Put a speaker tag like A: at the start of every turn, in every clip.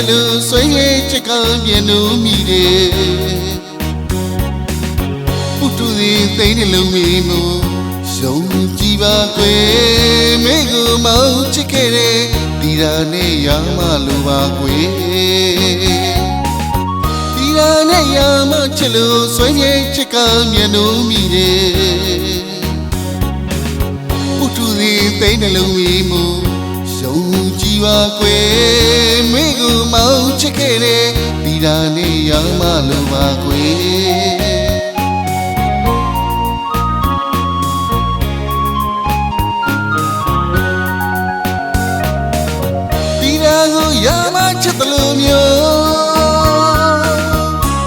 A: လို့ဆွေးရဲ့ချက်ကပြန်လို့မိတယ်ပုတူသည်သိတဲ့လုံးမီမို့ယုံကြည်ပါကွယ်မိကိုမောင်းချစ်ခဲ့တဲ့ဒီရာနဲ့ရမလိုပါကွယ်ဒီရာနဲ့ရမချစ်လို့ဆွေးရဲ့ချက်ကပြန်လို့မိတယ်ပုတူသည်သိတဲ့လုံးမီမို့ယုံကြည်ပါကွယ်မိကိုမောင်းချစ်ခဲ့တဲ့ဒီရာနဲ့ရမလိုပါကွယ်ရမချစ်တယ်လို့မျိုး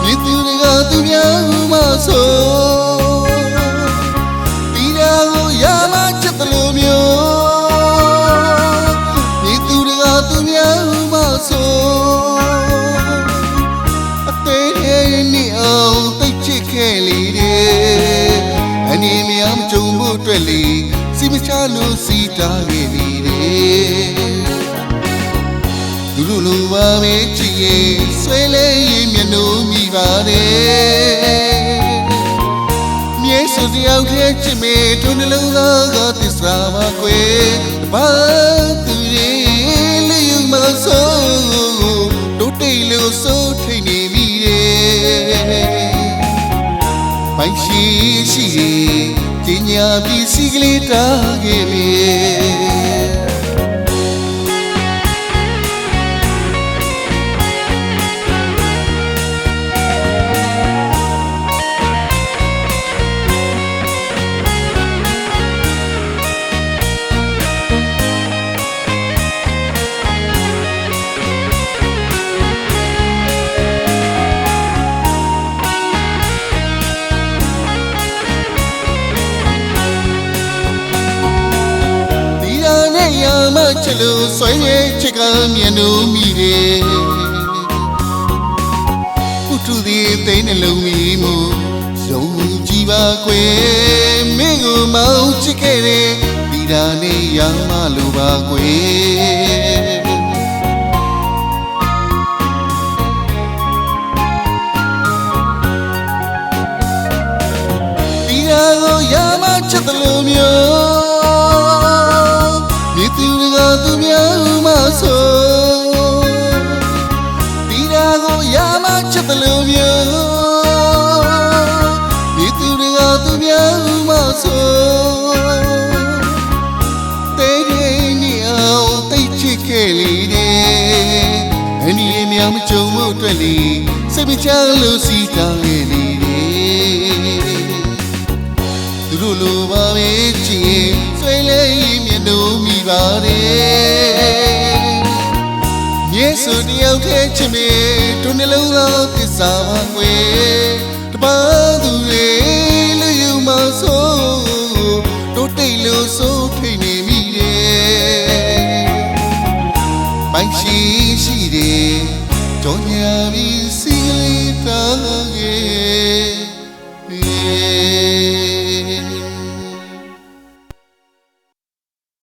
A: မြစ်သူတွေကသူများမှဆိုဒီရာကိုရမချစ်တယ်လို့မျိုးမြစ်သူတွေကသူများမှဆိုအသေးနဲ့အောင်သိချစ်ခဲ့လေတယ်အနေများမကြုံဖို့အတွက်လေစီမချလို့စီတာခဲ့လေတယ်သူတို့လိုပါပဲကြည့်ရင်ဆွဲလဲရင်မျက်နှာမိပါတယ်မြဲဆိုတယောက်တည်းချစ်မေထုံးနှလုံးသားကသစ္စာပါကွယ်တပါသူတွေလေယူမဆိုးတို့တိတ်လို့စိုးထိန်နေမိတယ်ပိုင်ရှိရှိကျင်ညာပြီးစီကလေးတားခဲ့လေချစ်လို့ဆွေးရဲ့ချက်ကမြင်လို့မိတယ်ပုထုသည်သိတဲ့လုံးမီမို့ယုံကြည်ပါကွယ်မင်းကိုမောင်းချစ်ခဲ့တဲ့ဒီရာနဲ့ရမလိုပါကွယ်ဒီရာကိုရမချစ်တယ်လို့မျိုးသူများမှဆိုဒီရာကိုရမချစ်တယ်လို့မျိုးဒီသူတွေကသူများမှဆိုတဲတဲ့နေအောင်သိချစ်ခဲ့လေတယ်အနည်းများမကြုံမှုအတွက်လေစိတ်မချလို့စီတာခဲ့လေတယ်သူတို့လိုပါပဲချစ်ရင်ဆွေးလဲမျက်နှာမိပါတယ်မြဲဆိုတယောက်တည်းချစ်မေတို့နှလုံးသားသစ္စာပါကွယ်တပါသူတွေလူယူမဆိုးတို့တိတ်လို့စိုးထိန်